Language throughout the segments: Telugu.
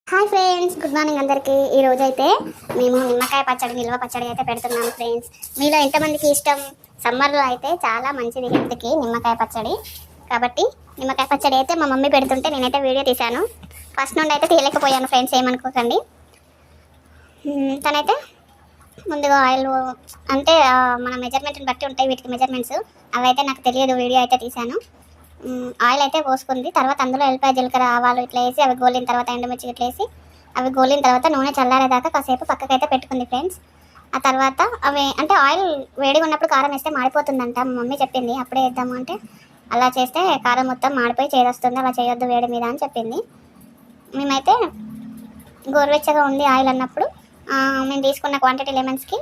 హాయ్ ఫ్రెండ్స్, గుడ్ మార్నింగ్ అందరికీ. ఈ రోజు అయితే మేము నిమ్మకాయ పచ్చడి, నిల్వ పచ్చడి అయితే పెడుతున్నాము ఫ్రెండ్స్. మీలో ఎంతమందికి ఇష్టం? సమ్మర్లో అయితే చాలా మంచిది హెల్త్కి నిమ్మకాయ పచ్చడి. కాబట్టి నిమ్మకాయ పచ్చడి అయితే మా మమ్మీ పెడుతుంటే నేనైతే వీడియో తీశాను. ఫస్ట్ నుండి అయితే తీయలేకపోయాను ఫ్రెండ్స్, ఏమనుకోకండి. తనైతే ముందుగా ఆయిల్ అంటే మన మెజర్మెంట్ని బట్టి ఉంటాయి వీటికి మెజర్మెంట్స్, అవి అయితే నాకు తెలియదు, వీడియో అయితే తీశాను. ఆయిల్ అయితే పోసుకుంది. తర్వాత అందులో ఎల్లిపాయ, జీలకర్ర, ఆవాలు ఇట్లా వేసి అవి గోలిన తర్వాత ఎండుమిర్చి ఇట్లా వేసి అవి గోలిన తర్వాత నూనె చల్లారేదాకా కాసేపు పక్కకైతే పెట్టుకుంది ఫ్రెండ్స్. ఆ తర్వాత అవి అంటే ఆయిల్ వేడిగా ఉన్నప్పుడు కారం వేస్తే మాడిపోతుందంట, మా మమ్మీ చెప్పింది. అప్పుడే వేద్దాము అంటే అలా చేస్తే కారం మొత్తం మాడిపోయి చేదొస్తుంది, అలా చేయొద్దు వేడి మీద అని చెప్పింది. మేమైతే గోరువెచ్చగా ఉంది ఆయిల్ అన్నప్పుడు మేము తీసుకున్న క్వాంటిటీ లెమన్స్కి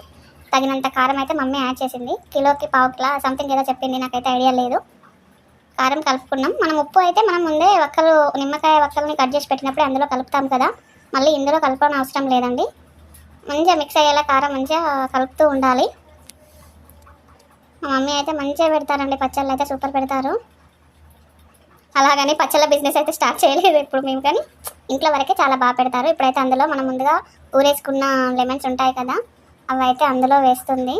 తగినంత కారం అయితే మమ్మీ యాడ్ చేసింది. కిలోకి పావు కిలో సంథింగ్ ఏదో చెప్పింది, నాకైతే ఐడియా లేదు. కారం కలుపుకున్నాం. మనం ఉప్పు అయితే మనం ముందే నిమ్మకాయ వక్కల్ని కట్ చేసి పెట్టినప్పుడే అందులో కలుపుతాం కదా, మళ్ళీ ఇందులో కలపడం అవసరం లేదండి. మంచిగా మిక్స్ అయ్యేలా కారం మంచిగా కలుపుతూ ఉండాలి. మా మమ్మీ అయితే మంచిగా పెడతారండి పచ్చళ్ళు, అయితే సూపర్ పెడతారు. అలాగని పచ్చళ్ళ బిజినెస్ అయితే స్టార్ట్ చేయలేదు ఇప్పుడు మేము, కానీ ఇంట్లో వరకే చాలా బాగా పెడతారు. ఇప్పుడైతే అందులో మనం ముందుగా ఊరేసుకున్న లెమన్స్ ఉంటాయి కదా, అవి అయితే అందులో వేస్తుంది.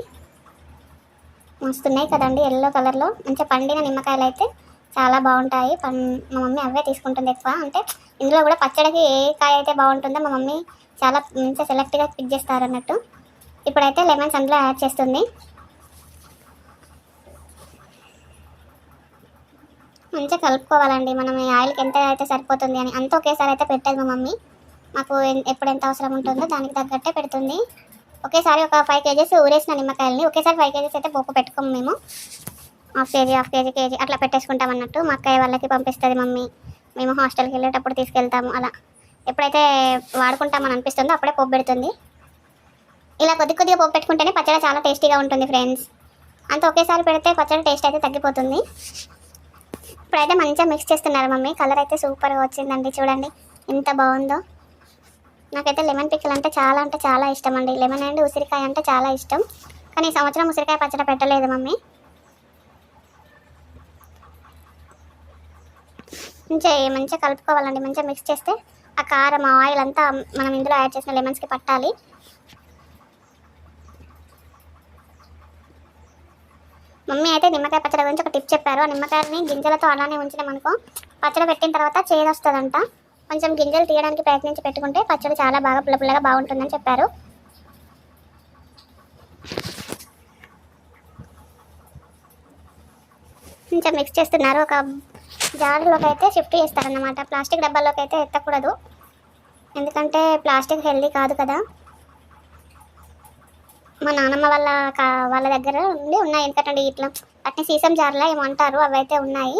వస్తున్నాయి కదండి ఎల్లో కలర్లో, మంచిగా పండిన నిమ్మకాయలు అయితే చాలా బాగుంటాయి. మా మమ్మీ అవే తీసుకుంటుంది ఎక్కువ. అంటే ఇందులో కూడా పచ్చడికి ఏ కాయ అయితే బాగుంటుందో మా మమ్మీ చాలా మంచిగా సెలెక్ట్గా పిక్ చేస్తారు అన్నట్టు. ఇప్పుడైతే లెమన్స్ అందులో యాడ్ చేస్తుంది. మంచిగా కలుపుకోవాలండి. మనం ఈ ఆయిల్కి ఎంత అయితే సరిపోతుంది అని అంత ఒకేసారి అయితే పెట్టదు మా మమ్మీ. మాకు ఎప్పుడు ఎంత అవసరం ఉంటుందో దానికి తగ్గట్టే పెడుతుంది. ఒకేసారి ఒక 5 kgs ఊరేసిన నిమ్మకాయలని ఒకేసారి 5 kgs అయితే పోపు పెట్టుకోము మేము. హాఫ్ కేజీ కేజీ అట్లా పెట్టేసుకుంటాం అన్నట్టు. మా అక్కయ్య వాళ్ళకి పంపిస్తుంది మమ్మీ, మేము హాస్టల్కి వెళ్ళేటప్పుడు తీసుకెళ్తాము. అలా ఎప్పుడైతే వాడుకుంటామని అనిపిస్తుందో అప్పుడే పోపు పెడుతుంది. ఇలా కొద్దిగా పోపు పెట్టుకుంటేనే పచ్చడి చాలా టేస్టీగా ఉంటుంది ఫ్రెండ్స్. అంత ఒకేసారి పెడితే పచ్చడి టేస్ట్ అయితే తగ్గిపోతుంది. ఇప్పుడైతే మంచిగా మిక్స్ చేస్తున్నారు మమ్మీ. కలర్ అయితే సూపర్గా వచ్చిందండి, చూడండి ఎంత బాగుందో. నాకైతే లెమన్ పిక్కల్ అంటే చాలా ఇష్టం అండి. లెమన్ అండ్ ఉసిరికాయ అంటే చాలా ఇష్టం, కానీ ఈ సంవత్సరం ఉసిరికాయ పచ్చడి పెట్టలేదు మమ్మీ. మంచిగా కలుపుకోవాలండి. మంచిగా మిక్స్ చేస్తే ఆ కారం, ఆ ఆయిల్ అంతా మనం ఇందులో యాడ్ చేసిన లెమన్స్కి పట్టాలి. మమ్మీ అయితే నిమ్మకాయ పచ్చడి గురించి ఒక టిప్ చెప్పారు. ఆ నిమ్మకాయని గింజలతో అలానే ఉంచినామనుకో పచ్చడి పెట్టిన తర్వాత చేదు వస్తుందంట. కొంచెం గింజలు తీయడానికి ప్రయత్నించి పెట్టుకుంటే పచ్చడి చాలా బాగా పుల్లగా బాగుంటుందని చెప్పారు. కొంచెం మిక్స్ చేస్తున్నారు. ఒక జార్లోకి అయితే షిఫ్ట్ చేస్తారన్నమాట. ప్లాస్టిక్ డబ్బాల్లోకి అయితే ఎత్తకూడదు, ఎందుకంటే ప్లాస్టిక్ హెల్దీ కాదు కదా. మా నాన్నమ్మ వాళ్ళ దగ్గర నుండి ఉన్నాయి ఎందుకంటే ఇట్లా అట్నే సీసం జార్లా ఏమంటారు, అవి అయితే ఉన్నాయి.